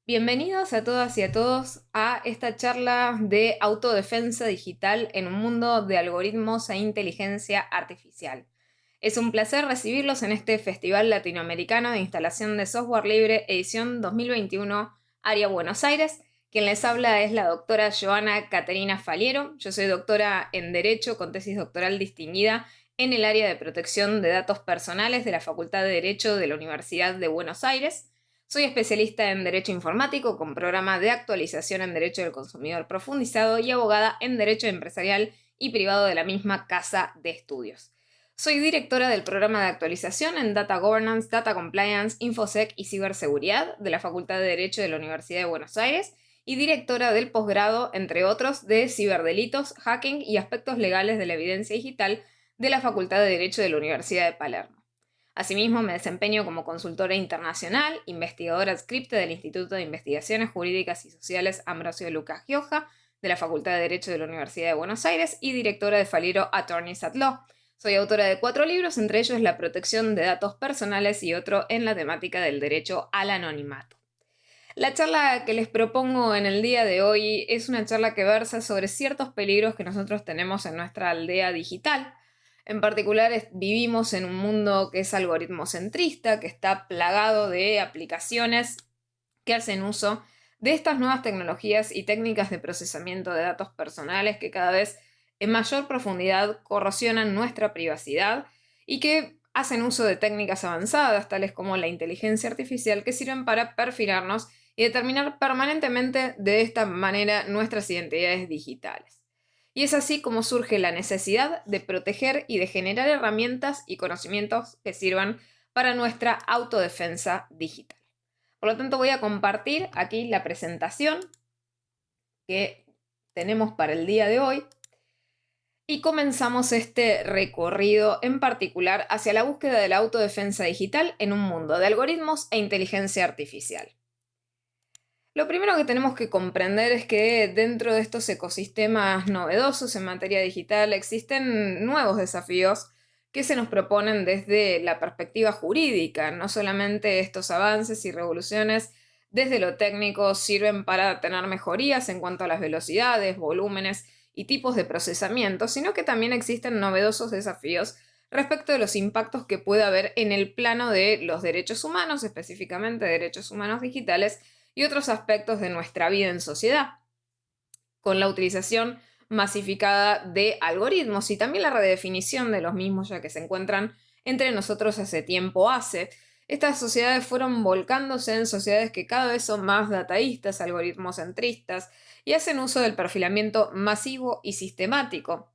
Bienvenidos a todas y a todos a esta charla de autodefensa digital en un mundo de algoritmos e inteligencia artificial. Es un placer recibirlos en este Festival Latinoamericano de Instalación de Software Libre, edición 2021, Área Buenos Aires. Quien les habla es la doctora Joana Caterina Faliero. Yo soy doctora en Derecho con tesis doctoral distinguida en el área de protección de datos personales de la Facultad de Derecho de la Universidad de Buenos Aires. Soy especialista en Derecho Informático con programa de actualización en Derecho del Consumidor profundizado y abogada en Derecho Empresarial y Privado de la misma casa de estudios. Soy directora del programa de actualización en Data Governance, Data Compliance, InfoSec y Ciberseguridad de la Facultad de Derecho de la Universidad de Buenos Aires y directora del posgrado, entre otros, de Ciberdelitos, Hacking y Aspectos Legales de la Evidencia Digital de la Facultad de Derecho de la Universidad de Palermo. Asimismo, me desempeño como consultora internacional, investigadora adscripta del Instituto de Investigaciones Jurídicas y Sociales Ambrosio Lucas Gioja de la Facultad de Derecho de la Universidad de Buenos Aires y directora de Faliero Attorneys at Law. Soy autora de 4 libros, entre ellos La protección de datos personales y otro en la temática del derecho al anonimato. La charla que les propongo en el día de hoy es una charla que versa sobre ciertos peligros que nosotros tenemos en nuestra aldea digital. En particular, vivimos en un mundo que es algoritmocentrista, que está plagado de aplicaciones que hacen uso de estas nuevas tecnologías y técnicas de procesamiento de datos personales que cada vez en mayor profundidad corrosionan nuestra privacidad y que hacen uso de técnicas avanzadas, tales como la inteligencia artificial, que sirven para perfilarnos y determinar permanentemente de esta manera nuestras identidades digitales. Y es así como surge la necesidad de proteger y de generar herramientas y conocimientos que sirvan para nuestra autodefensa digital. Por lo tanto, voy a compartir aquí la presentación que tenemos para el día de hoy y comenzamos este recorrido en particular hacia la búsqueda de la autodefensa digital en un mundo de algoritmos e inteligencia artificial. Lo primero que tenemos que comprender es que dentro de estos ecosistemas novedosos en materia digital existen nuevos desafíos que se nos proponen desde la perspectiva jurídica. No solamente estos avances y revoluciones desde lo técnico sirven para tener mejorías en cuanto a las velocidades, volúmenes y tipos de procesamiento, sino que también existen novedosos desafíos respecto de los impactos que puede haber en el plano de los derechos humanos, específicamente derechos humanos digitales, y otros aspectos de nuestra vida en sociedad, con la utilización masificada de algoritmos y también la redefinición de los mismos, ya que se encuentran entre nosotros hace tiempo hace. Estas sociedades fueron volcándose en sociedades que cada vez son más dataístas, algoritmocentristas, y hacen uso del perfilamiento masivo y sistemático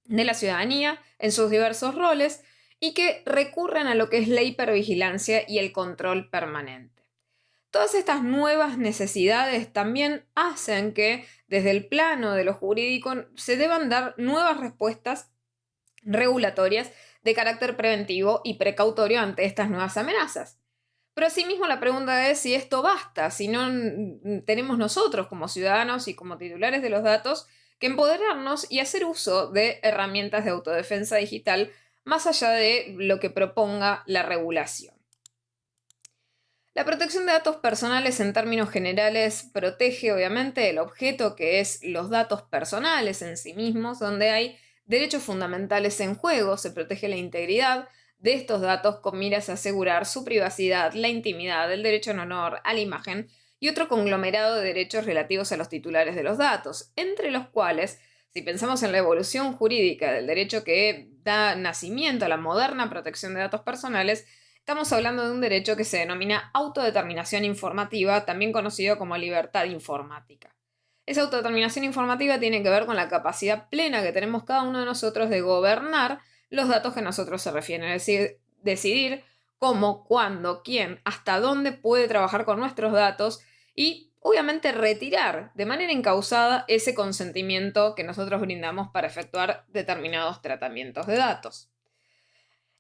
de la ciudadanía en sus diversos roles y que recurren a lo que es la hipervigilancia y el control permanente. Todas estas nuevas necesidades también hacen que desde el plano de lo jurídico se deban dar nuevas respuestas regulatorias de carácter preventivo y precautorio ante estas nuevas amenazas. Pero asimismo la pregunta es si esto basta, si no tenemos nosotros como ciudadanos y como titulares de los datos que empoderarnos y hacer uso de herramientas de autodefensa digital más allá de lo que proponga la regulación. La protección de datos personales en términos generales protege obviamente el objeto que es los datos personales en sí mismos, donde hay derechos fundamentales en juego, se protege la integridad de estos datos con miras a asegurar su privacidad, la intimidad, el derecho en honor a la imagen y otro conglomerado de derechos relativos a los titulares de los datos, entre los cuales, si pensamos en la evolución jurídica del derecho que da nacimiento a la moderna protección de datos personales, estamos hablando de un derecho que se denomina autodeterminación informativa, también conocido como libertad informática. Esa autodeterminación informativa tiene que ver con la capacidad plena que tenemos cada uno de nosotros de gobernar los datos que a nosotros se refieren, es decir, decidir cómo, cuándo, quién, hasta dónde puede trabajar con nuestros datos y obviamente retirar de manera incausada ese consentimiento que nosotros brindamos para efectuar determinados tratamientos de datos.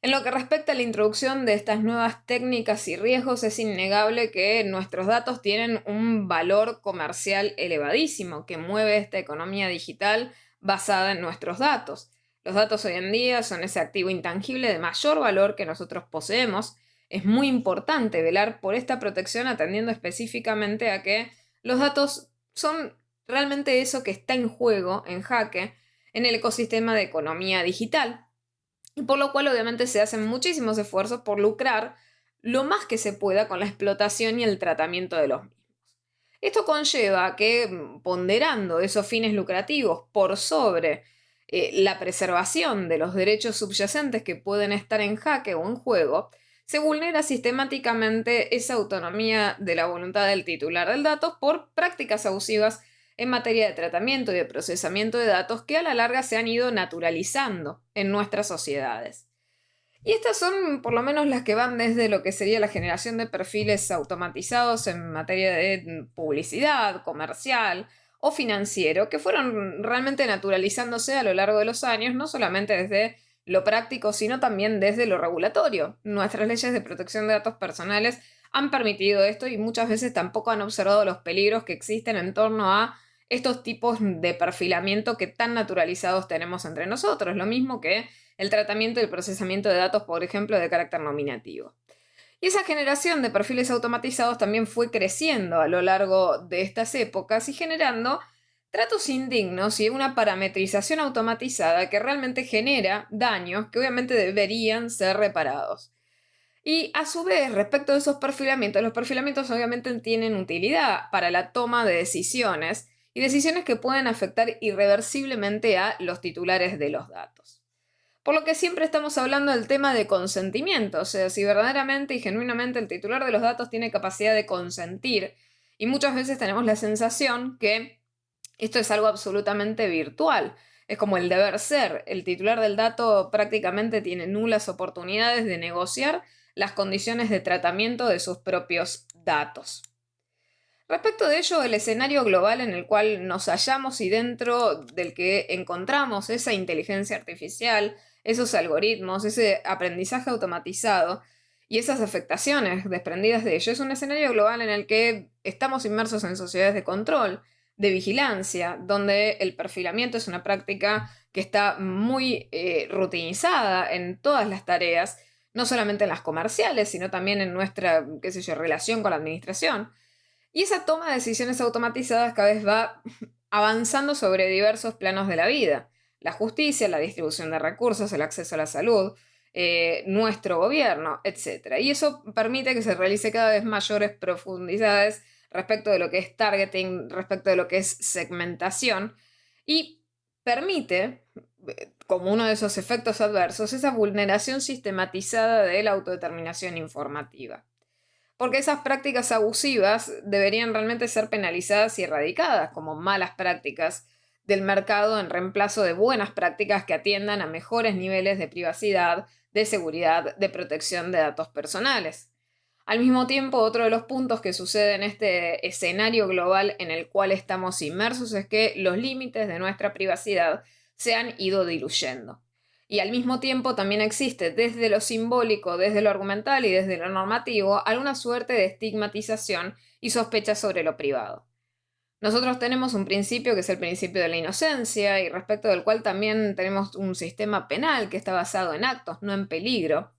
En lo que respecta a la introducción de estas nuevas técnicas y riesgos, es innegable que nuestros datos tienen un valor comercial elevadísimo que mueve esta economía digital basada en nuestros datos. Los datos hoy en día son ese activo intangible de mayor valor que nosotros poseemos. Es muy importante velar por esta protección atendiendo específicamente a que los datos son realmente eso que está en juego, en jaque, en el ecosistema de economía digital. Y por lo cual obviamente se hacen muchísimos esfuerzos por lucrar lo más que se pueda con la explotación y el tratamiento de los mismos. Esto conlleva que, ponderando esos fines lucrativos por sobre la preservación de los derechos subyacentes que pueden estar en jaque o en juego, se vulnera sistemáticamente esa autonomía de la voluntad del titular del dato por prácticas abusivas en materia de tratamiento y de procesamiento de datos que a la larga se han ido naturalizando en nuestras sociedades. Y estas son por lo menos las que van desde lo que sería la generación de perfiles automatizados en materia de publicidad, comercial o financiero, que fueron realmente naturalizándose a lo largo de los años, no solamente desde lo práctico, sino también desde lo regulatorio. Nuestras leyes de protección de datos personales han permitido esto y muchas veces tampoco han observado los peligros que existen en torno a estos tipos de perfilamiento que tan naturalizados tenemos entre nosotros. Lo mismo que el tratamiento y el procesamiento de datos, por ejemplo, de carácter nominativo. Y esa generación de perfiles automatizados también fue creciendo a lo largo de estas épocas y generando tratos indignos y una parametrización automatizada que realmente genera daños que obviamente deberían ser reparados. Y a su vez, respecto de esos perfilamientos, los perfilamientos obviamente tienen utilidad para la toma de decisiones y decisiones que pueden afectar irreversiblemente a los titulares de los datos. Por lo que siempre estamos hablando del tema de consentimiento, o sea, si verdaderamente y genuinamente el titular de los datos tiene capacidad de consentir, y muchas veces tenemos la sensación que esto es algo absolutamente virtual. Es como el deber ser. El titular del dato prácticamente tiene nulas oportunidades de negociar las condiciones de tratamiento de sus propios datos. Respecto de ello, el escenario global en el cual nos hallamos y dentro del que encontramos esa inteligencia artificial, esos algoritmos, ese aprendizaje automatizado y esas afectaciones desprendidas de ello, es un escenario global en el que estamos inmersos en sociedades de control, de vigilancia, donde el perfilamiento es una práctica que está muy rutinizada en todas las tareas, no solamente en las comerciales, sino también en nuestra, qué sé yo, relación con la administración. Y esa toma de decisiones automatizadas cada vez va avanzando sobre diversos planos de la vida. La justicia, la distribución de recursos, el acceso a la salud, nuestro gobierno, etc. Y eso permite que se realice cada vez mayores profundidades respecto de lo que es targeting, respecto de lo que es segmentación, y permite, como uno de esos efectos adversos, esa vulneración sistematizada de la autodeterminación informativa. Porque esas prácticas abusivas deberían realmente ser penalizadas y erradicadas como malas prácticas del mercado en reemplazo de buenas prácticas que atiendan a mejores niveles de privacidad, de seguridad, de protección de datos personales. Al mismo tiempo, otro de los puntos que sucede en este escenario global en el cual estamos inmersos es que los límites de nuestra privacidad se han ido diluyendo. Y al mismo tiempo también existe desde lo simbólico, desde lo argumental y desde lo normativo alguna suerte de estigmatización y sospecha sobre lo privado. Nosotros tenemos un principio que es el principio de la inocencia y respecto del cual también tenemos un sistema penal que está basado en actos, no en peligro.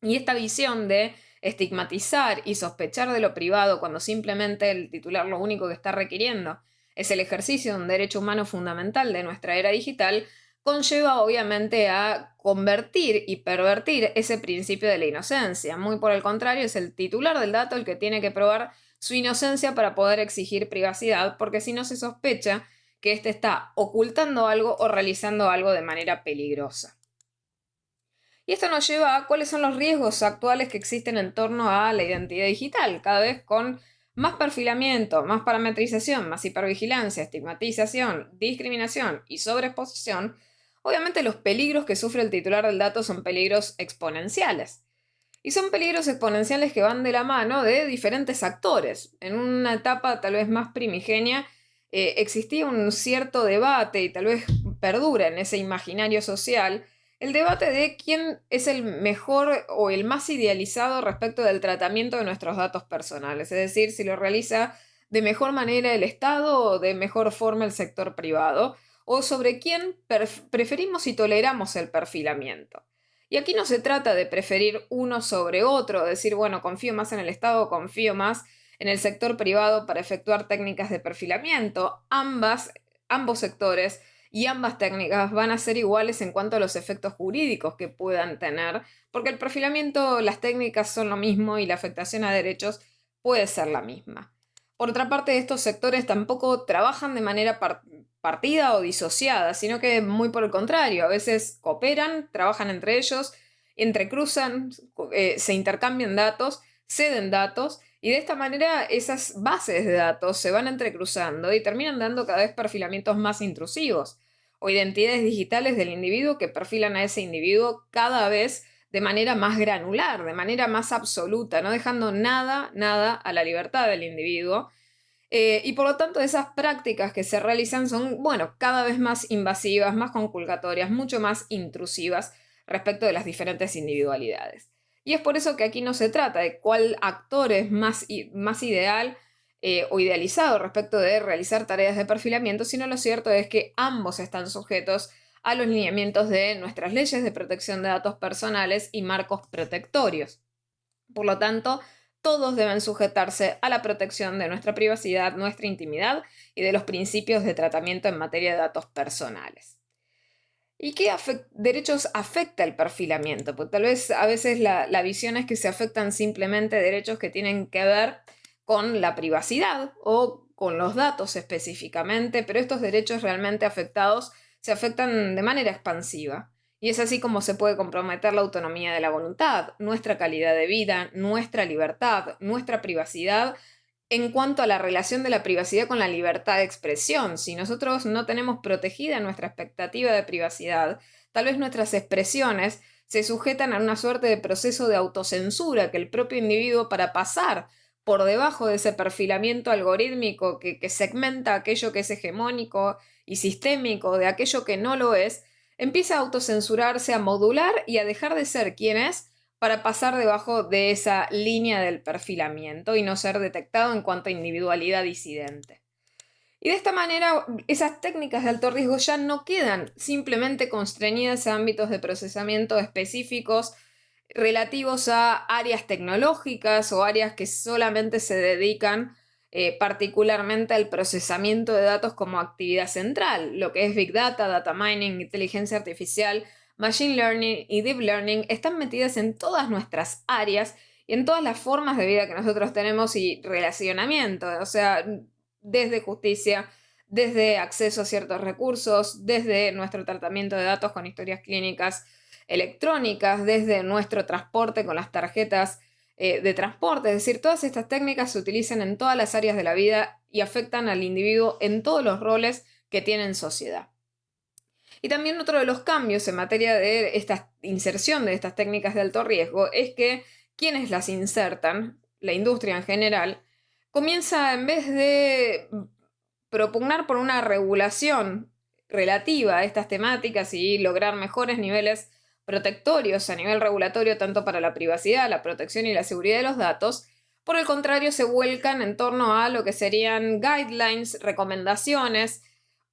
Y esta visión de estigmatizar y sospechar de lo privado cuando simplemente el titular lo único que está requiriendo es el ejercicio de un derecho humano fundamental de nuestra era digital, conlleva obviamente a convertir y pervertir ese principio de la inocencia. Muy por el contrario, es el titular del dato el que tiene que probar su inocencia para poder exigir privacidad, porque si no se sospecha que éste está ocultando algo o realizando algo de manera peligrosa. Y esto nos lleva a cuáles son los riesgos actuales que existen en torno a la identidad digital, cada vez con más perfilamiento, más parametrización, más hipervigilancia, estigmatización, discriminación y sobreexposición. Obviamente los peligros que sufre el titular del dato son peligros exponenciales. Y son peligros exponenciales que van de la mano de diferentes actores. En una etapa tal vez más primigenia existía un cierto debate y tal vez perdura en ese imaginario social el debate de quién es el mejor o el más idealizado respecto del tratamiento de nuestros datos personales. Es decir, si lo realiza de mejor manera el Estado o de mejor forma el sector privado, o sobre quién preferimos y toleramos el perfilamiento. Y aquí no se trata de preferir uno sobre otro, decir, bueno, confío más en el Estado, confío más en el sector privado para efectuar técnicas de perfilamiento. Ambos sectores y ambas técnicas van a ser iguales en cuanto a los efectos jurídicos que puedan tener, porque el perfilamiento, las técnicas son lo mismo y la afectación a derechos puede ser la misma. Por otra parte, estos sectores tampoco trabajan de manera partida o disociada, sino que muy por el contrario, a veces cooperan, trabajan entre ellos, entrecruzan, se intercambian datos, ceden datos, y de esta manera esas bases de datos se van entrecruzando y terminan dando cada vez perfilamientos más intrusivos o identidades digitales del individuo que perfilan a ese individuo cada vez de manera más granular, de manera más absoluta, no dejando nada a la libertad del individuo. Y por lo tanto esas prácticas que se realizan son, bueno, cada vez más invasivas, más conculcatorias, mucho más intrusivas respecto de las diferentes individualidades. Y es por eso que aquí no se trata de cuál actor es más ideal o idealizado respecto de realizar tareas de perfilamiento, sino lo cierto es que ambos están sujetos a los lineamientos de nuestras leyes de protección de datos personales y marcos protectorios. Por lo tanto, todos deben sujetarse a la protección de nuestra privacidad, nuestra intimidad y de los principios de tratamiento en materia de datos personales. ¿Y qué derechos afecta el perfilamiento? Pues tal vez a veces la visión es que se afectan simplemente derechos que tienen que ver con la privacidad o con los datos específicamente, pero estos derechos realmente afectados se afectan de manera expansiva. Y es así como se puede comprometer la autonomía de la voluntad, nuestra calidad de vida, nuestra libertad, nuestra privacidad en cuanto a la relación de la privacidad con la libertad de expresión. Si nosotros no tenemos protegida nuestra expectativa de privacidad, tal vez nuestras expresiones se sujetan a una suerte de proceso de autocensura que el propio individuo, para pasar por debajo de ese perfilamiento algorítmico que segmenta aquello que es hegemónico y sistémico de aquello que no lo es, empieza a autocensurarse, a modular y a dejar de ser quien es para pasar debajo de esa línea del perfilamiento y no ser detectado en cuanto a individualidad disidente. Y de esta manera, esas técnicas de alto riesgo ya no quedan simplemente constreñidas a ámbitos de procesamiento específicos relativos a áreas tecnológicas o áreas que solamente se dedican particularmente al procesamiento de datos como actividad central, lo que es Big Data, Data Mining, inteligencia artificial, Machine Learning y Deep Learning están metidas en todas nuestras áreas y en todas las formas de vida que nosotros tenemos y relacionamiento, o sea, desde justicia, desde acceso a ciertos recursos, desde nuestro tratamiento de datos con historias clínicas electrónicas, desde nuestro transporte con las tarjetas de transporte. Es decir, todas estas técnicas se utilizan en todas las áreas de la vida y afectan al individuo en todos los roles que tiene en sociedad. Y también otro de los cambios en materia de esta inserción de estas técnicas de alto riesgo es que quienes las insertan, la industria en general, comienza, en vez de propugnar por una regulación relativa a estas temáticas y lograr mejores niveles protectorios a nivel regulatorio tanto para la privacidad, la protección y la seguridad de los datos, por el contrario se vuelcan en torno a lo que serían guidelines, recomendaciones,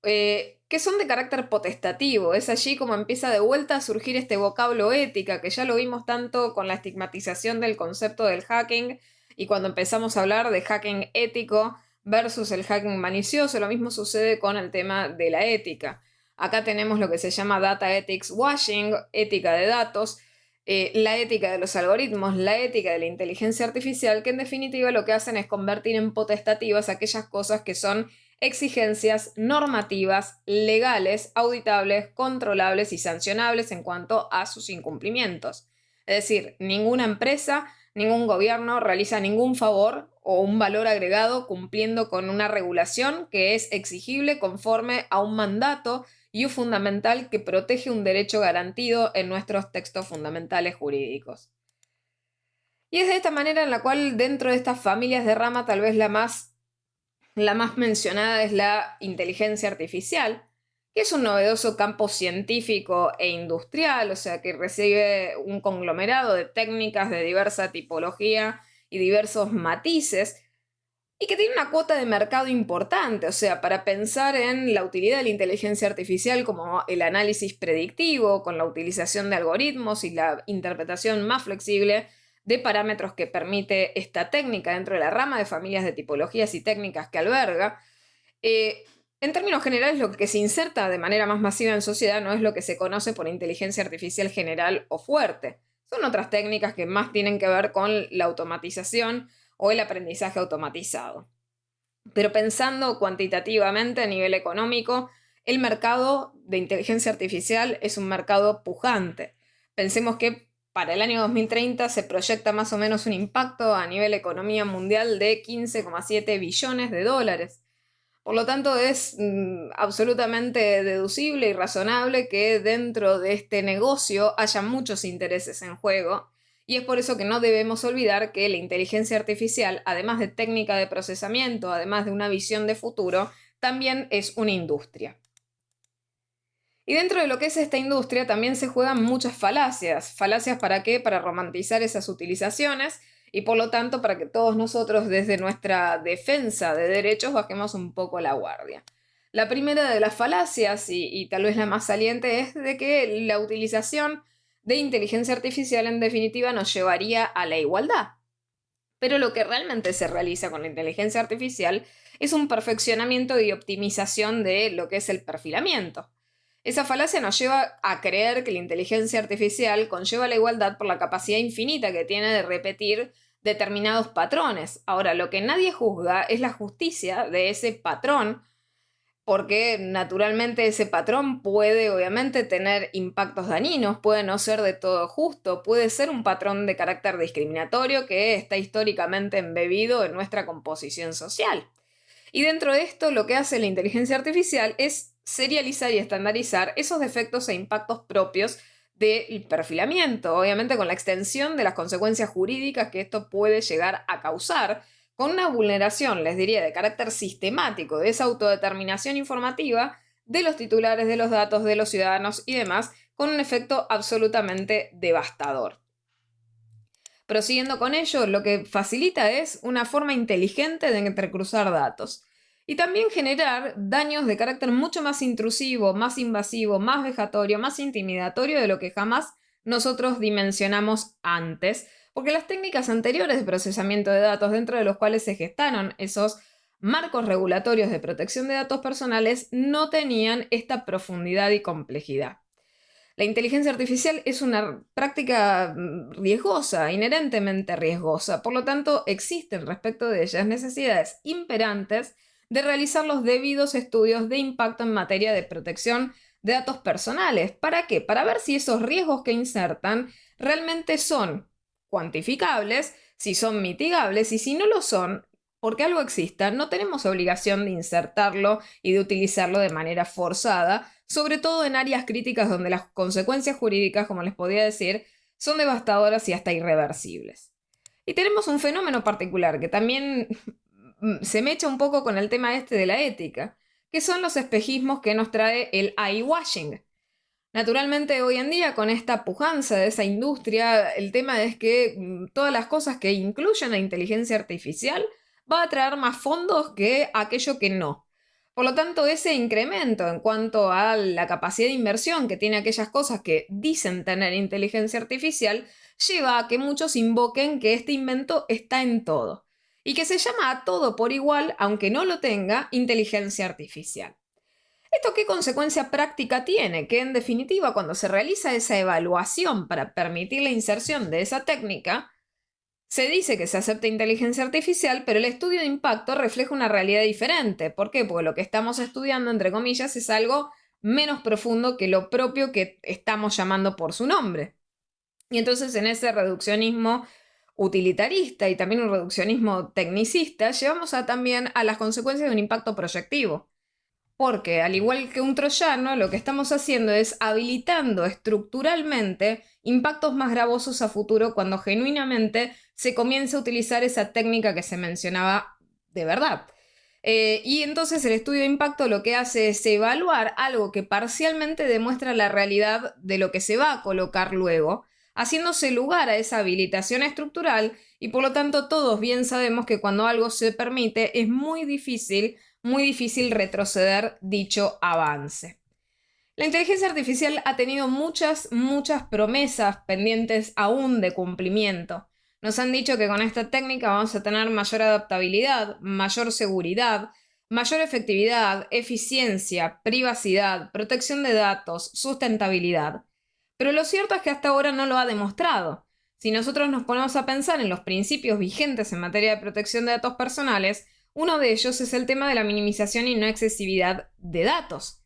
que son de carácter potestativo. Es allí como empieza de vuelta a surgir este vocablo ética, que ya lo vimos tanto con la estigmatización del concepto del hacking y cuando empezamos a hablar de hacking ético versus el hacking malicioso. Lo mismo sucede con el tema de la ética. Acá tenemos lo que se llama data ethics washing, ética de datos, la ética de los algoritmos, la ética de la inteligencia artificial, que en definitiva lo que hacen es convertir en potestativas aquellas cosas que son exigencias normativas, legales, auditables, controlables y sancionables en cuanto a sus incumplimientos. Es decir, ninguna empresa, ningún gobierno realiza ningún favor o un valor agregado cumpliendo con una regulación que es exigible conforme a un mandato y un fundamental que protege un derecho garantido en nuestros textos fundamentales jurídicos. Y es de esta manera en la cual dentro de estas familias de rama tal vez la más mencionada es la inteligencia artificial, que es un novedoso campo científico e industrial, o sea que recibe un conglomerado de técnicas de diversa tipología y diversos matices, y que tiene una cuota de mercado importante. O sea, para pensar en la utilidad de la inteligencia artificial como el análisis predictivo, con la utilización de algoritmos y la interpretación más flexible de parámetros que permite esta técnica dentro de la rama de familias de tipologías y técnicas que alberga. En términos generales, lo que se inserta de manera más masiva en sociedad no es lo que se conoce por inteligencia artificial general o fuerte. Son otras técnicas que más tienen que ver con la automatización o el aprendizaje automatizado. Pero pensando cuantitativamente a nivel económico, el mercado de inteligencia artificial es un mercado pujante. Pensemos que para el año 2030 se proyecta más o menos un impacto a nivel economía mundial de 15,7 billones de dólares. Por lo tanto, es absolutamente deducible y razonable que dentro de este negocio haya muchos intereses en juego, y es por eso que no debemos olvidar que la inteligencia artificial, además de técnica de procesamiento, además de una visión de futuro, también es una industria. Y dentro de lo que es esta industria también se juegan muchas falacias. ¿Falacias para qué? Para romantizar esas utilizaciones y por lo tanto para que todos nosotros desde nuestra defensa de derechos bajemos un poco la guardia. La primera de las falacias, y tal vez la más saliente, es de que la utilización de inteligencia artificial en definitiva nos llevaría a la igualdad. Pero lo que realmente se realiza con la inteligencia artificial es un perfeccionamiento y optimización de lo que es el perfilamiento. Esa falacia nos lleva a creer que la inteligencia artificial conlleva la igualdad por la capacidad infinita que tiene de repetir determinados patrones. Ahora, lo que nadie juzga es la justicia de ese patrón, porque naturalmente ese patrón puede obviamente tener impactos dañinos, puede no ser de todo justo, puede ser un patrón de carácter discriminatorio que está históricamente embebido en nuestra composición social. Y dentro de esto lo que hace la inteligencia artificial es serializar y estandarizar esos defectos e impactos propios del perfilamiento, obviamente con la extensión de las consecuencias jurídicas que esto puede llegar a causar, con una vulneración, les diría, de carácter sistemático de esa autodeterminación informativa de los titulares de los datos de los ciudadanos y demás, con un efecto absolutamente devastador. Prosiguiendo con ello, lo que facilita es una forma inteligente de entrecruzar datos y también generar daños de carácter mucho más intrusivo, más invasivo, más vejatorio, más intimidatorio de lo que jamás nosotros dimensionamos antes, porque las técnicas anteriores de procesamiento de datos, dentro de los cuales se gestaron esos marcos regulatorios de protección de datos personales, no tenían esta profundidad y complejidad. La inteligencia artificial es una práctica riesgosa, inherentemente riesgosa. Por lo tanto, existen respecto de ellas necesidades imperantes de realizar los debidos estudios de impacto en materia de protección de datos personales. ¿Para qué? Para ver si esos riesgos que insertan realmente son cuantificables, si son mitigables y si no lo son, porque algo exista, no tenemos obligación de insertarlo y de utilizarlo de manera forzada, sobre todo en áreas críticas donde las consecuencias jurídicas, como les podía decir, son devastadoras y hasta irreversibles. Y tenemos un fenómeno particular que también se mecha un poco con el tema este de la ética, que son los espejismos que nos trae el eye-washing. Naturalmente, hoy en día, con esta pujanza de esa industria, el tema es que todas las cosas que incluyen la inteligencia artificial va a traer más fondos que aquello que no. Por lo tanto, ese incremento en cuanto a la capacidad de inversión que tiene aquellas cosas que dicen tener inteligencia artificial, lleva a que muchos invoquen que este invento está en todo y que se llama a todo por igual, aunque no lo tenga, inteligencia artificial. ¿Esto qué consecuencia práctica tiene? Que en definitiva, cuando se realiza esa evaluación para permitir la inserción de esa técnica, se dice que se acepta inteligencia artificial, pero el estudio de impacto refleja una realidad diferente. ¿Por qué? Porque lo que estamos estudiando, entre comillas, es algo menos profundo que lo propio que estamos llamando por su nombre. Y entonces en ese reduccionismo utilitarista y también un reduccionismo tecnicista, llevamos también a las consecuencias de un impacto proyectivo. Porque, al igual que un troyano, lo que estamos haciendo es habilitando estructuralmente impactos más gravosos a futuro cuando genuinamente se comienza a utilizar esa técnica que se mencionaba de verdad. Y entonces el estudio de impacto lo que hace es evaluar algo que parcialmente demuestra la realidad de lo que se va a colocar luego, haciéndose lugar a esa habilitación estructural y por lo tanto todos bien sabemos que cuando algo se permite es muy difícil retroceder dicho avance. La inteligencia artificial ha tenido muchas promesas pendientes aún de cumplimiento. Nos han dicho que con esta técnica vamos a tener mayor adaptabilidad, mayor seguridad, mayor efectividad, eficiencia, privacidad, protección de datos, sustentabilidad. Pero lo cierto es que hasta ahora no lo ha demostrado. Si nosotros nos ponemos a pensar en los principios vigentes en materia de protección de datos personales, uno de ellos es el tema de la minimización y no excesividad de datos.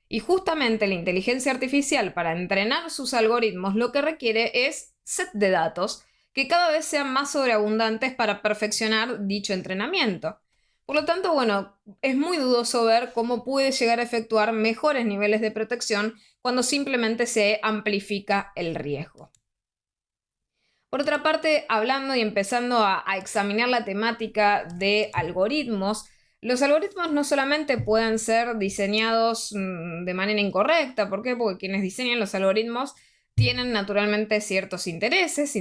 Y justamente la inteligencia artificial para entrenar sus algoritmos lo que requiere es set de datos que cada vez sean más sobreabundantes para perfeccionar dicho entrenamiento. Por lo tanto, bueno, es muy dudoso ver cómo puede llegar a efectuar mejores niveles de protección cuando simplemente se amplifica el riesgo. Por otra parte, hablando y empezando a examinar la temática de algoritmos, los algoritmos no solamente pueden ser diseñados de manera incorrecta. ¿Por qué? Porque quienes diseñan los algoritmos tienen naturalmente ciertos intereses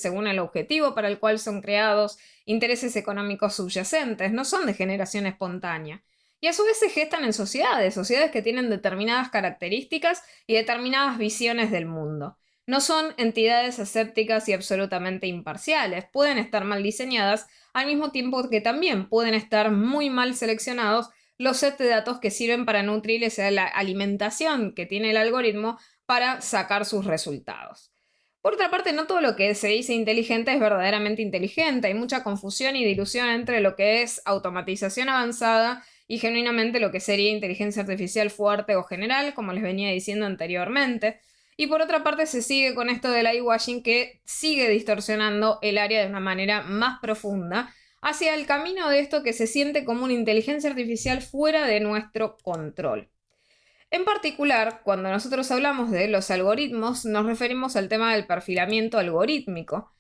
según el objetivo para el cual son creados, intereses económicos subyacentes, no son de generación espontánea. Y a su vez se gestan en sociedades que tienen determinadas características y determinadas visiones del mundo. No son entidades asépticas y absolutamente imparciales, pueden estar mal diseñadas, al mismo tiempo que también pueden estar muy mal seleccionados los sets de datos que sirven para nutrir la alimentación que tiene el algoritmo para sacar sus resultados. Por otra parte, no todo lo que se dice inteligente es verdaderamente inteligente. Hay mucha confusión y dilución entre lo que es automatización avanzada y genuinamente lo que sería inteligencia artificial fuerte o general, como les venía diciendo anteriormente. Y por otra parte se sigue con esto del eyeWashing que sigue distorsionando el área de una manera más profunda hacia el camino de esto que se siente como una inteligencia artificial fuera de nuestro control. En particular, cuando nosotros hablamos de los algoritmos, nos referimos al tema del perfilamiento algorítmico,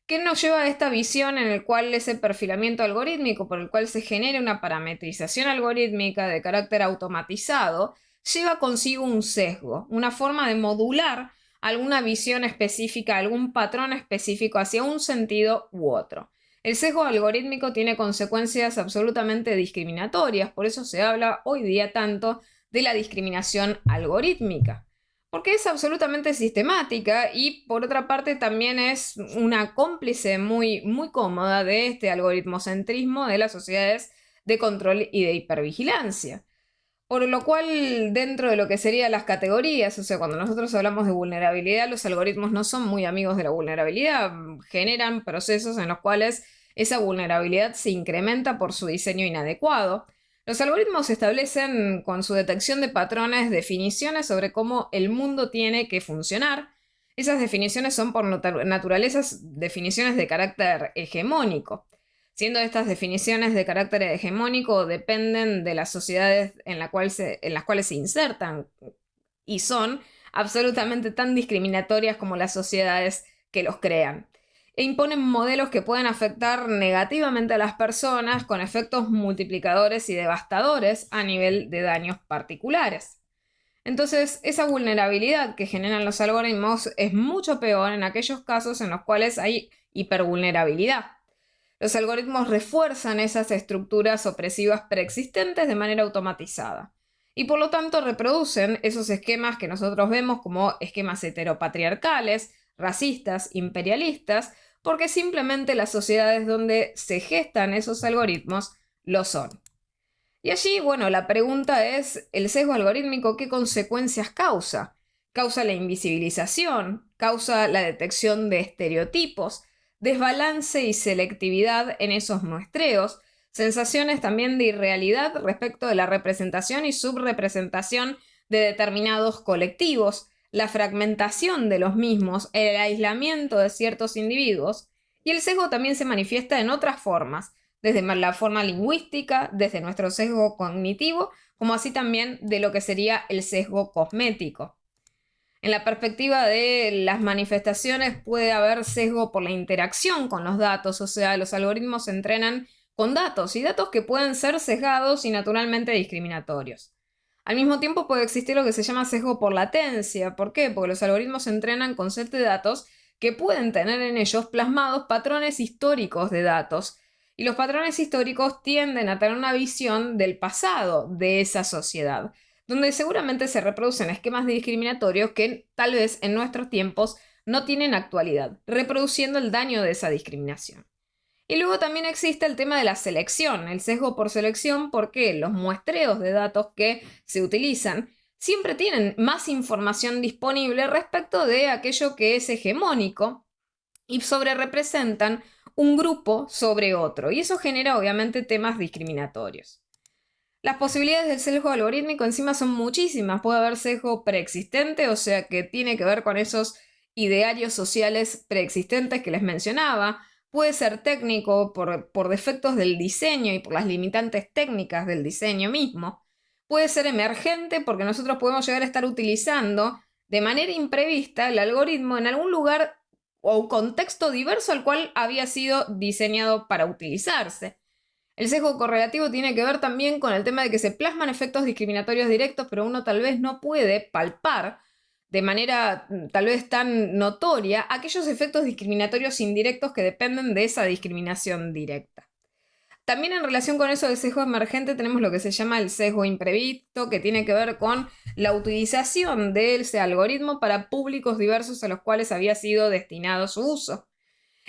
que nos lleva a esta visión en el cual ese perfilamiento algorítmico, por el cual se genera una parametrización algorítmica de carácter automatizado, lleva consigo un sesgo, una forma de modular alguna visión específica, algún patrón específico hacia un sentido u otro. El sesgo algorítmico tiene consecuencias absolutamente discriminatorias, por eso se habla hoy día tanto de la discriminación algorítmica, porque es absolutamente sistemática y por otra parte también es una cómplice muy cómoda de este algoritmocentrismo de las sociedades de control y de hipervigilancia. Por lo cual, dentro de lo que serían las categorías, o sea, cuando nosotros hablamos de vulnerabilidad, los algoritmos no son muy amigos de la vulnerabilidad, generan procesos en los cuales esa vulnerabilidad se incrementa por su diseño inadecuado. Los algoritmos establecen con su detección de patrones definiciones sobre cómo el mundo tiene que funcionar. Esas definiciones son por naturaleza definiciones de carácter hegemónico. Siendo estas definiciones de carácter hegemónico, dependen de las sociedades en las cuales se insertan y son absolutamente tan discriminatorias como las sociedades que los crean. E imponen modelos que pueden afectar negativamente a las personas con efectos multiplicadores y devastadores a nivel de daños particulares. Entonces, esa vulnerabilidad que generan los algoritmos es mucho peor en aquellos casos en los cuales hay hipervulnerabilidad. Los algoritmos refuerzan esas estructuras opresivas preexistentes de manera automatizada y por lo tanto reproducen esos esquemas que nosotros vemos como esquemas heteropatriarcales, racistas, imperialistas, porque simplemente las sociedades donde se gestan esos algoritmos lo son. Y allí, bueno, la pregunta es, ¿el sesgo algorítmico qué consecuencias causa? Causa la invisibilización, causa la detección de estereotipos, desbalance y selectividad en esos muestreos, sensaciones también de irrealidad respecto de la representación y subrepresentación de determinados colectivos, la fragmentación de los mismos, el aislamiento de ciertos individuos, y el sesgo también se manifiesta en otras formas, desde la forma lingüística, desde nuestro sesgo cognitivo, como así también de lo que sería el sesgo cosmético. En la perspectiva de las manifestaciones puede haber sesgo por la interacción con los datos, o sea, los algoritmos se entrenan con datos y datos que pueden ser sesgados y naturalmente discriminatorios. Al mismo tiempo puede existir lo que se llama sesgo por latencia. ¿Por qué? Porque los algoritmos se entrenan con set de datos que pueden tener en ellos plasmados patrones históricos de datos. Y los patrones históricos tienden a tener una visión del pasado de esa sociedad, donde seguramente se reproducen esquemas discriminatorios que tal vez en nuestros tiempos no tienen actualidad, reproduciendo el daño de esa discriminación. Y luego también existe el tema de la selección, el sesgo por selección, porque los muestreos de datos que se utilizan siempre tienen más información disponible respecto de aquello que es hegemónico y sobrerepresentan un grupo sobre otro. Y eso genera obviamente temas discriminatorios. Las posibilidades del sesgo algorítmico encima son muchísimas. Puede haber sesgo preexistente, o sea que tiene que ver con esos idearios sociales preexistentes que les mencionaba. Puede ser técnico por defectos del diseño y por las limitantes técnicas del diseño mismo. Puede ser emergente porque nosotros podemos llegar a estar utilizando de manera imprevista el algoritmo en algún lugar o un contexto diverso al cual había sido diseñado para utilizarse. El sesgo correlativo tiene que ver también con el tema de que se plasman efectos discriminatorios directos, pero uno tal vez no puede palpar de manera tal vez tan notoria aquellos efectos discriminatorios indirectos que dependen de esa discriminación directa. También en relación con eso del sesgo emergente tenemos lo que se llama el sesgo imprevisto, que tiene que ver con la utilización de ese algoritmo para públicos diversos a los cuales había sido destinado su uso.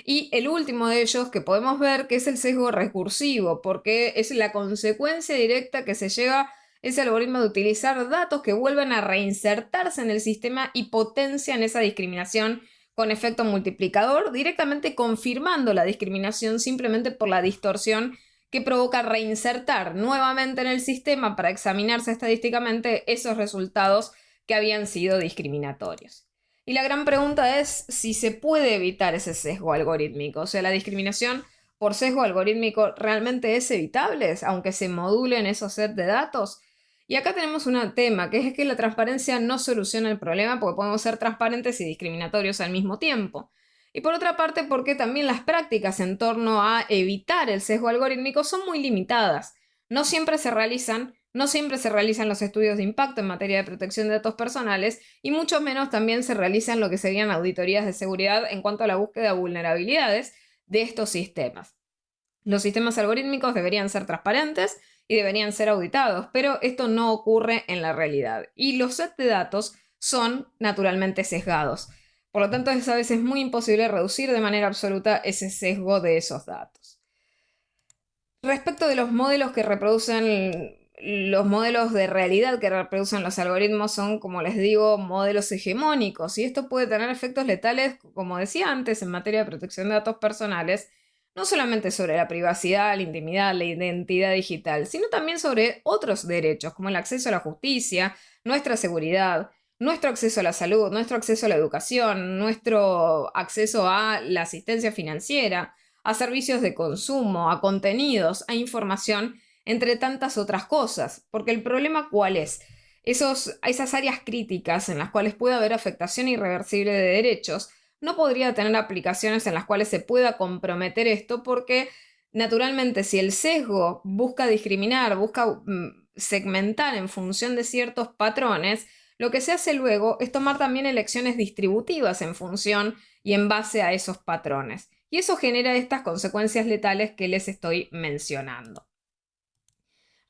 Y el último de ellos que podemos ver que es el sesgo recursivo, porque es la consecuencia directa que se lleva ese algoritmo de utilizar datos que vuelven a reinsertarse en el sistema y potencian esa discriminación con efecto multiplicador, directamente confirmando la discriminación simplemente por la distorsión que provoca reinsertar nuevamente en el sistema para examinarse estadísticamente esos resultados que habían sido discriminatorios. Y la gran pregunta es si se puede evitar ese sesgo algorítmico. O sea, la discriminación por sesgo algorítmico realmente es evitable, aunque se modulen esos sets de datos. Y acá tenemos un tema, que es que la transparencia no soluciona el problema porque podemos ser transparentes y discriminatorios al mismo tiempo. Y por otra parte, porque también las prácticas en torno a evitar el sesgo algorítmico son muy limitadas. No siempre se realizan los estudios de impacto en materia de protección de datos personales y mucho menos también se realizan lo que serían auditorías de seguridad en cuanto a la búsqueda de vulnerabilidades de estos sistemas. Los sistemas algorítmicos deberían ser transparentes y deberían ser auditados, pero esto no ocurre en la realidad. Y los sets de datos son naturalmente sesgados. Por lo tanto, es a veces muy imposible reducir de manera absoluta ese sesgo de esos datos. Respecto de los modelos que reproducen, los modelos de realidad que reproducen los algoritmos son, como les digo, modelos hegemónicos, y esto puede tener efectos letales, como decía antes, en materia de protección de datos personales, no solamente sobre la privacidad, la intimidad, la identidad digital, sino también sobre otros derechos, como el acceso a la justicia, nuestra seguridad, nuestro acceso a la salud, nuestro acceso a la educación, nuestro acceso a la asistencia financiera, a servicios de consumo, a contenidos, a información, entre tantas otras cosas. Porque el problema, ¿cuál es? Esas áreas críticas en las cuales puede haber afectación irreversible de derechos, no podría tener aplicaciones en las cuales se pueda comprometer esto porque, naturalmente, si el sesgo busca discriminar, busca segmentar en función de ciertos patrones, lo que se hace luego es tomar también elecciones distributivas en función y en base a esos patrones. Y eso genera estas consecuencias letales que les estoy mencionando.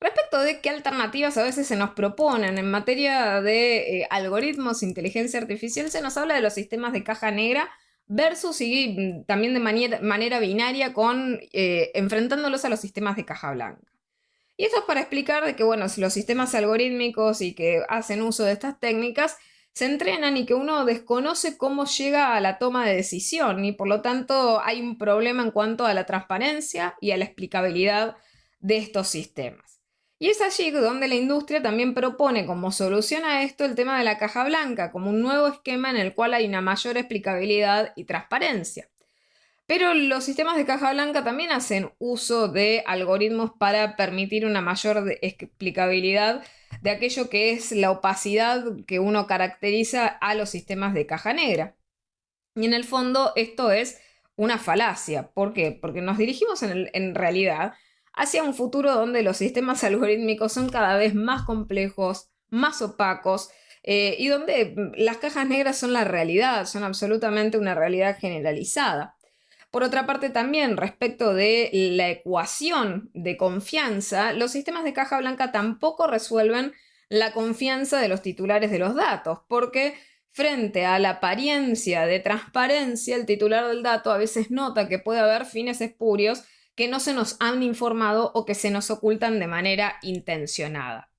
Respecto de qué alternativas a veces se nos proponen en materia de algoritmos, inteligencia artificial, se nos habla de los sistemas de caja negra versus y también de manera binaria enfrentándolos a los sistemas de caja blanca. Y esto es para explicar de que, bueno, si los sistemas algorítmicos y que hacen uso de estas técnicas se entrenan y que uno desconoce cómo llega a la toma de decisión y por lo tanto hay un problema en cuanto a la transparencia y a la explicabilidad de estos sistemas. Y es allí donde la industria también propone como solución a esto el tema de la caja blanca, como un nuevo esquema en el cual hay una mayor explicabilidad y transparencia. Pero los sistemas de caja blanca también hacen uso de algoritmos para permitir una mayor explicabilidad de aquello que es la opacidad que uno caracteriza a los sistemas de caja negra. Y en el fondo esto es una falacia. ¿Por qué? Porque nos dirigimos en realidad hacia un futuro donde los sistemas algorítmicos son cada vez más complejos, más opacos, y donde las cajas negras son la realidad, son absolutamente una realidad generalizada. Por otra parte, también respecto de la ecuación de confianza, los sistemas de caja blanca tampoco resuelven la confianza de los titulares de los datos, porque frente a la apariencia de transparencia, el titular del dato a veces nota que puede haber fines espurios que no se nos han informado o que se nos ocultan de manera intencionada.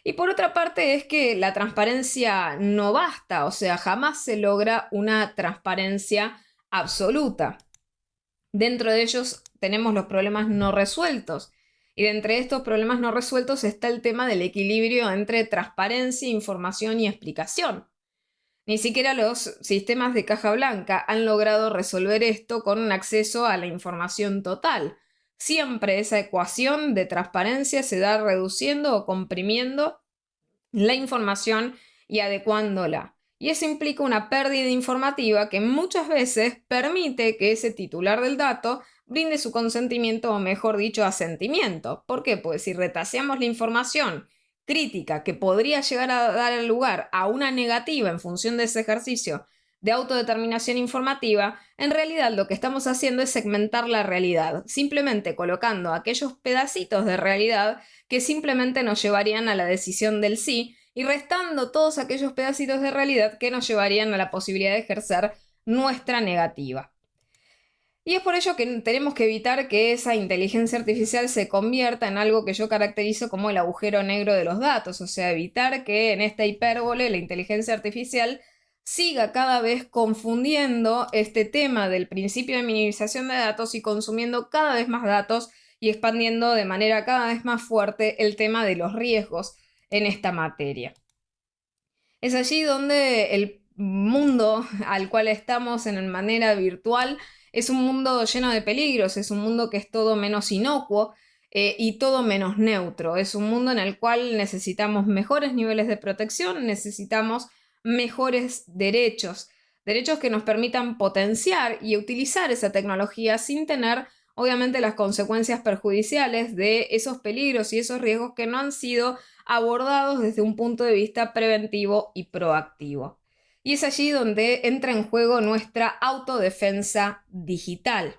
Y por otra parte es que la transparencia no basta, o sea, jamás se logra una transparencia absoluta. Dentro de ellos tenemos los problemas no resueltos. Y de entre estos problemas no resueltos está el tema del equilibrio entre transparencia, información y explicación. Ni siquiera los sistemas de caja blanca han logrado resolver esto con un acceso a la información total. Siempre esa ecuación de transparencia se da reduciendo o comprimiendo la información y adecuándola. Y eso implica una pérdida informativa que muchas veces permite que ese titular del dato brinde su consentimiento o, mejor dicho, asentimiento. ¿Por qué? Pues si retaseamos la información crítica que podría llegar a dar lugar a una negativa en función de ese ejercicio de autodeterminación informativa, en realidad lo que estamos haciendo es segmentar la realidad, simplemente colocando aquellos pedacitos de realidad que simplemente nos llevarían a la decisión del sí y restando todos aquellos pedacitos de realidad que nos llevarían a la posibilidad de ejercer nuestra negativa. Y es por ello que tenemos que evitar que esa inteligencia artificial se convierta en algo que yo caracterizo como el agujero negro de los datos, o sea, evitar que en esta hipérbole la inteligencia artificial siga cada vez confundiendo este tema del principio de minimización de datos y consumiendo cada vez más datos y expandiendo de manera cada vez más fuerte el tema de los riesgos en esta materia. Es allí donde el mundo al cual estamos en manera virtual es un mundo lleno de peligros, es un mundo que es todo menos inocuo y todo menos neutro. Es un mundo en el cual necesitamos mejores niveles de protección, necesitamos mejores derechos, derechos que nos permitan potenciar y utilizar esa tecnología sin tener, obviamente, las consecuencias perjudiciales de esos peligros y esos riesgos que no han sido abordados desde un punto de vista preventivo y proactivo. Y es allí donde entra en juego nuestra autodefensa digital,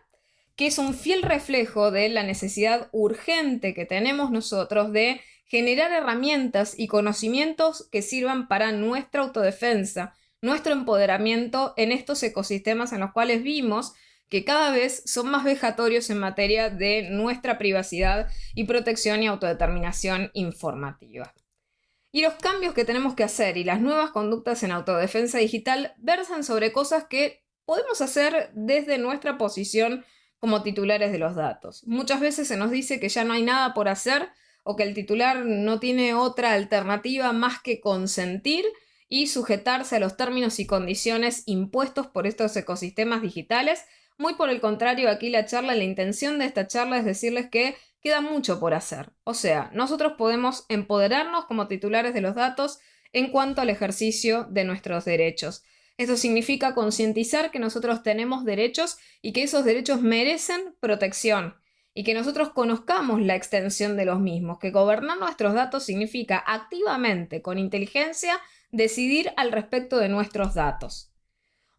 que es un fiel reflejo de la necesidad urgente que tenemos nosotros de generar herramientas y conocimientos que sirvan para nuestra autodefensa, nuestro empoderamiento en estos ecosistemas en los cuales vimos que cada vez son más vejatorios en materia de nuestra privacidad y protección y autodeterminación informativa. Y los cambios que tenemos que hacer y las nuevas conductas en autodefensa digital versan sobre cosas que podemos hacer desde nuestra posición como titulares de los datos. Muchas veces se nos dice que ya no hay nada por hacer o que el titular no tiene otra alternativa más que consentir y sujetarse a los términos y condiciones impuestos por estos ecosistemas digitales. Muy por el contrario, aquí la intención de esta charla es decirles que queda mucho por hacer. O sea, nosotros podemos empoderarnos como titulares de los datos en cuanto al ejercicio de nuestros derechos. Esto significa concientizar que nosotros tenemos derechos y que esos derechos merecen protección y que nosotros conozcamos la extensión de los mismos, que gobernar nuestros datos significa activamente, con inteligencia, decidir al respecto de nuestros datos.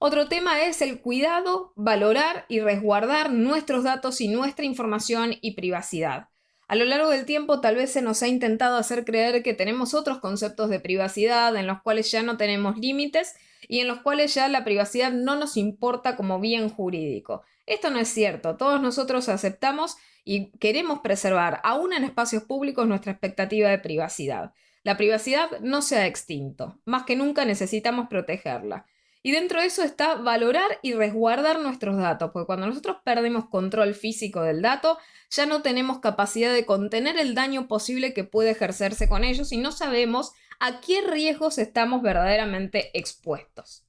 Otro tema es el cuidado, valorar y resguardar nuestros datos y nuestra información y privacidad. A lo largo del tiempo tal vez se nos ha intentado hacer creer que tenemos otros conceptos de privacidad en los cuales ya no tenemos límites y en los cuales ya la privacidad no nos importa como bien jurídico. Esto no es cierto. Todos nosotros aceptamos y queremos preservar, aún en espacios públicos, nuestra expectativa de privacidad. La privacidad no se ha extinto. Más que nunca necesitamos protegerla. Y dentro de eso está valorar y resguardar nuestros datos, porque cuando nosotros perdemos control físico del dato, ya no tenemos capacidad de contener el daño posible que puede ejercerse con ellos y no sabemos a qué riesgos estamos verdaderamente expuestos.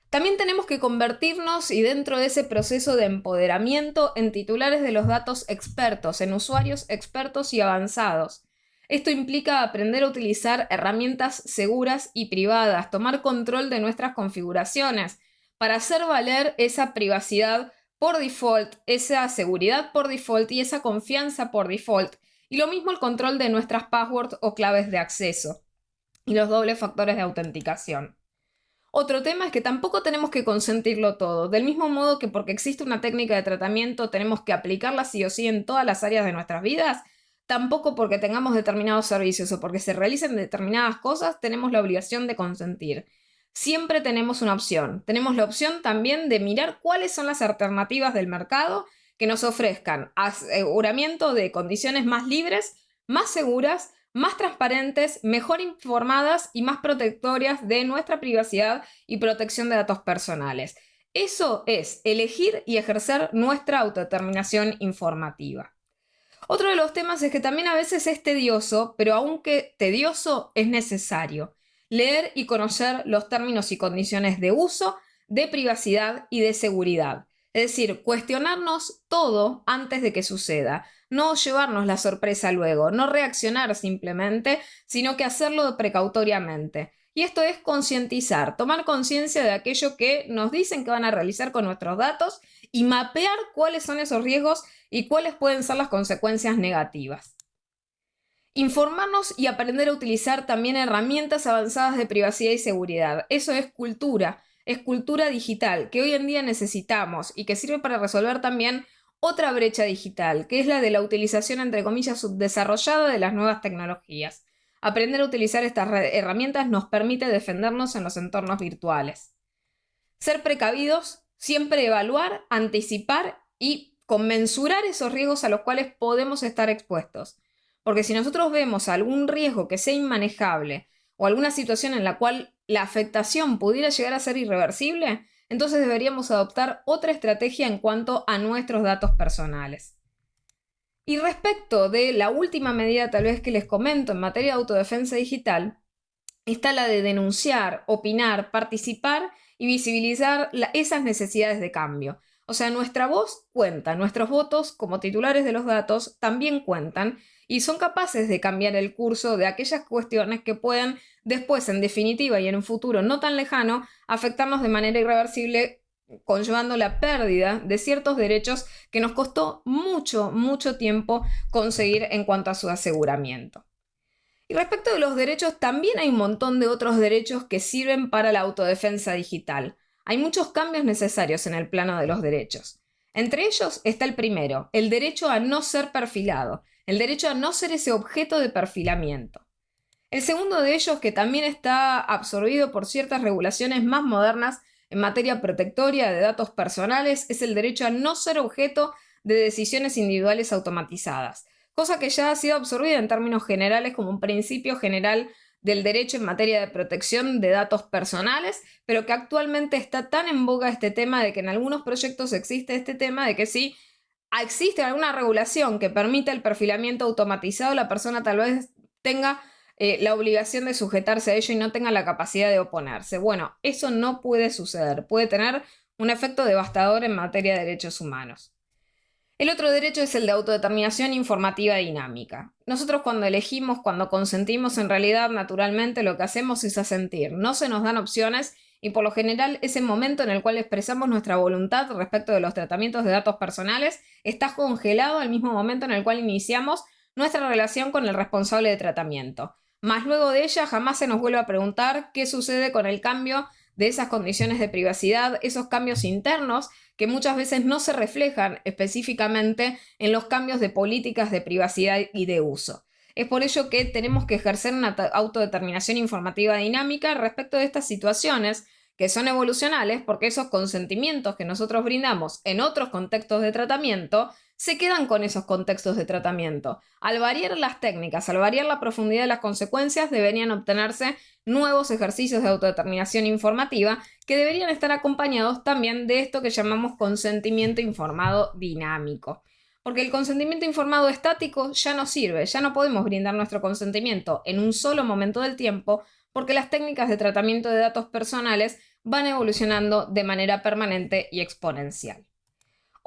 También tenemos que convertirnos y dentro de ese proceso de empoderamiento en titulares de los datos expertos, en usuarios expertos y avanzados. Esto implica aprender a utilizar herramientas seguras y privadas, tomar control de nuestras configuraciones para hacer valer esa privacidad por default, esa seguridad por default y esa confianza por default. Y lo mismo el control de nuestras passwords o claves de acceso. y los dobles factores de autenticación. Otro tema es que tampoco tenemos que consentirlo todo, del mismo modo que porque existe una técnica de tratamiento tenemos que aplicarla sí o sí en todas las áreas de nuestras vidas, tampoco porque tengamos determinados servicios o porque se realicen determinadas cosas tenemos la obligación de consentir. Siempre tenemos una opción. Tenemos la opción también de mirar cuáles son las alternativas del mercado que nos ofrezcan aseguramiento de condiciones más libres, más seguras, más transparentes, mejor informadas y más protectoras de nuestra privacidad y protección de datos personales. Eso es elegir y ejercer nuestra autodeterminación informativa. Otro de los temas es que también a veces es tedioso, pero aunque tedioso es necesario leer y conocer los términos y condiciones de uso, de privacidad y de seguridad. Es decir, cuestionarnos todo antes de que suceda, no llevarnos la sorpresa luego, no reaccionar simplemente, sino que hacerlo precautoriamente. Y esto es concientizar, tomar conciencia de aquello que nos dicen que van a realizar con nuestros datos y mapear cuáles son esos riesgos y cuáles pueden ser las consecuencias negativas. Informarnos y aprender a utilizar también herramientas avanzadas de privacidad y seguridad. Eso es cultura digital que hoy en día necesitamos y que sirve para resolver también otra brecha digital, que es la de la utilización, entre comillas, subdesarrollada de las nuevas tecnologías. Aprender a utilizar estas herramientas nos permite defendernos en los entornos virtuales. Ser precavidos, siempre evaluar, anticipar y conmensurar esos riesgos a los cuales podemos estar expuestos. Porque si nosotros vemos algún riesgo que sea inmanejable o alguna situación en la cual la afectación pudiera llegar a ser irreversible, entonces deberíamos adoptar otra estrategia en cuanto a nuestros datos personales. Y respecto de la última medida tal vez que les comento en materia de autodefensa digital, está la de denunciar, opinar, participar y visibilizar esas necesidades de cambio. O sea, nuestra voz cuenta, nuestros votos como titulares de los datos también cuentan y son capaces de cambiar el curso de aquellas cuestiones que pueden después, en definitiva y en un futuro no tan lejano, afectarnos de manera irreversible, conllevando la pérdida de ciertos derechos que nos costó mucho, mucho tiempo conseguir en cuanto a su aseguramiento. Y respecto de los derechos, también hay un montón de otros derechos que sirven para la autodefensa digital. Hay muchos cambios necesarios en el plano de los derechos. Entre ellos está el primero, el derecho a no ser perfilado, el derecho a no ser ese objeto de perfilamiento. El segundo de ellos, que también está absorbido por ciertas regulaciones más modernas en materia protectoria de datos personales, es el derecho a no ser objeto de decisiones individuales automatizadas, cosa que ya ha sido absorbida en términos generales como un principio general del derecho en materia de protección de datos personales, pero que actualmente está tan en boga este tema de que en algunos proyectos existe este tema de que si existe alguna regulación que permita el perfilamiento automatizado, la persona tal vez tenga la obligación de sujetarse a ello y no tenga la capacidad de oponerse. Bueno, eso no puede suceder, puede tener un efecto devastador en materia de derechos humanos. El otro derecho es el de autodeterminación informativa dinámica. Nosotros cuando elegimos, cuando consentimos, en realidad naturalmente lo que hacemos es asentir. No se nos dan opciones y por lo general ese momento en el cual expresamos nuestra voluntad respecto de los tratamientos de datos personales está congelado al mismo momento en el cual iniciamos nuestra relación con el responsable de tratamiento. Más luego de ella jamás se nos vuelve a preguntar qué sucede con el cambio de esas condiciones de privacidad, esos cambios internos que muchas veces no se reflejan específicamente en los cambios de políticas de privacidad y de uso. Es por ello que tenemos que ejercer una autodeterminación informativa dinámica respecto de estas situaciones que son evolucionales porque esos consentimientos que nosotros brindamos en otros contextos de tratamiento se quedan con esos contextos de tratamiento. Al variar las técnicas, al variar la profundidad de las consecuencias, deberían obtenerse nuevos ejercicios de autodeterminación informativa que deberían estar acompañados también de esto que llamamos consentimiento informado dinámico. Porque el consentimiento informado estático ya no sirve, ya no podemos brindar nuestro consentimiento en un solo momento del tiempo porque las técnicas de tratamiento de datos personales van evolucionando de manera permanente y exponencial.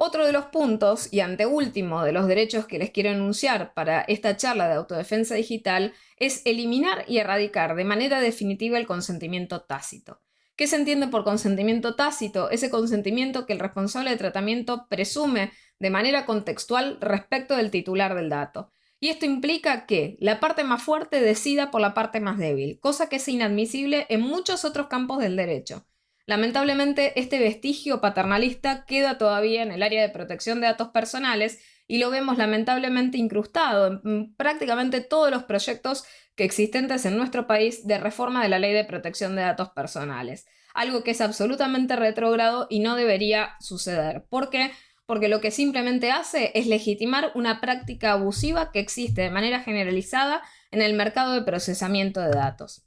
Otro de los puntos, y anteúltimo de los derechos que les quiero enunciar para esta charla de autodefensa digital, es eliminar y erradicar de manera definitiva el consentimiento tácito. ¿Qué se entiende por consentimiento tácito? Ese consentimiento que el responsable de tratamiento presume de manera contextual respecto del titular del dato. Y esto implica que la parte más fuerte decida por la parte más débil, cosa que es inadmisible en muchos otros campos del derecho. Lamentablemente, este vestigio paternalista queda todavía en el área de protección de datos personales y lo vemos lamentablemente incrustado en prácticamente todos los proyectos que existentes en nuestro país de reforma de la Ley de Protección de Datos Personales. Algo que es absolutamente retrógrado y no debería suceder. ¿Por qué? Porque lo que simplemente hace es legitimar una práctica abusiva que existe de manera generalizada en el mercado de procesamiento de datos.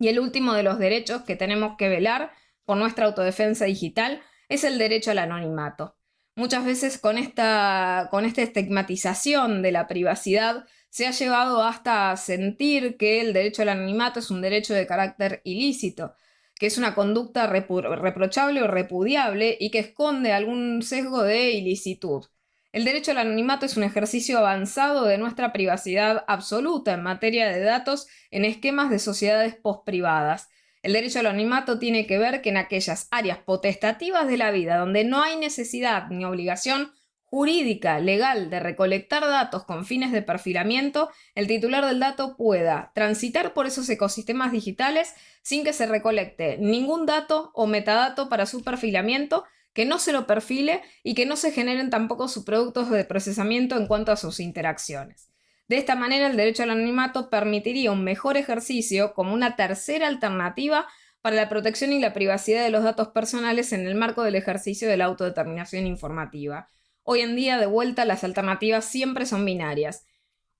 Y el último de los derechos que tenemos que velar por nuestra autodefensa digital es el derecho al anonimato. Muchas veces con esta estigmatización de la privacidad se ha llevado hasta sentir que el derecho al anonimato es un derecho de carácter ilícito, que es una conducta reprochable o repudiable y que esconde algún sesgo de ilicitud. El derecho al anonimato es un ejercicio avanzado de nuestra privacidad absoluta en materia de datos en esquemas de sociedades postprivadas. El derecho al anonimato tiene que ver que en aquellas áreas potestativas de la vida donde no hay necesidad ni obligación jurídica, legal, de recolectar datos con fines de perfilamiento, el titular del dato pueda transitar por esos ecosistemas digitales sin que se recolecte ningún dato o metadato para su perfilamiento, que no se lo perfile y que no se generen tampoco subproductos de procesamiento en cuanto a sus interacciones. De esta manera, el derecho al anonimato permitiría un mejor ejercicio como una tercera alternativa para la protección y la privacidad de los datos personales en el marco del ejercicio de la autodeterminación informativa. Hoy en día, de vuelta, las alternativas siempre son binarias.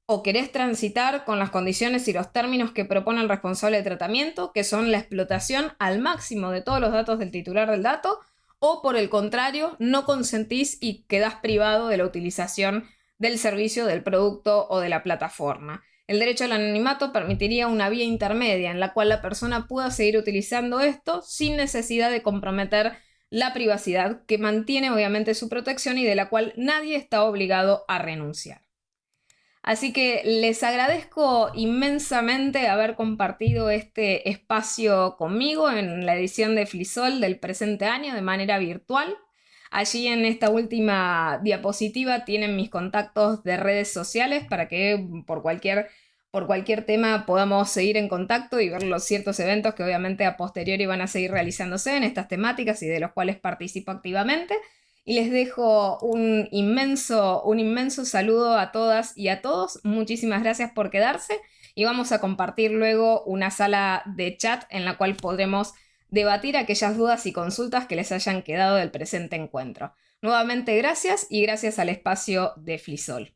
O querés transitar con las condiciones y los términos que propone el responsable de tratamiento, que son la explotación al máximo de todos los datos del titular del dato, o por el contrario, no consentís y quedás privado de la utilización del servicio, del producto o de la plataforma. El derecho al anonimato permitiría una vía intermedia en la cual la persona pueda seguir utilizando esto sin necesidad de comprometer la privacidad, que mantiene obviamente su protección y de la cual nadie está obligado a renunciar. Así que les agradezco inmensamente haber compartido este espacio conmigo en la edición de Flisol del presente año de manera virtual. Allí en esta última diapositiva tienen mis contactos de redes sociales para que por cualquier tema podamos seguir en contacto y ver los ciertos eventos que obviamente a posteriori van a seguir realizándose en estas temáticas y de los cuales participo activamente. Y les dejo un inmenso saludo a todas y a todos. Muchísimas gracias por quedarse y vamos a compartir luego una sala de chat en la cual podremos debatir aquellas dudas y consultas que les hayan quedado del presente encuentro. Nuevamente gracias y gracias al espacio de Flisol.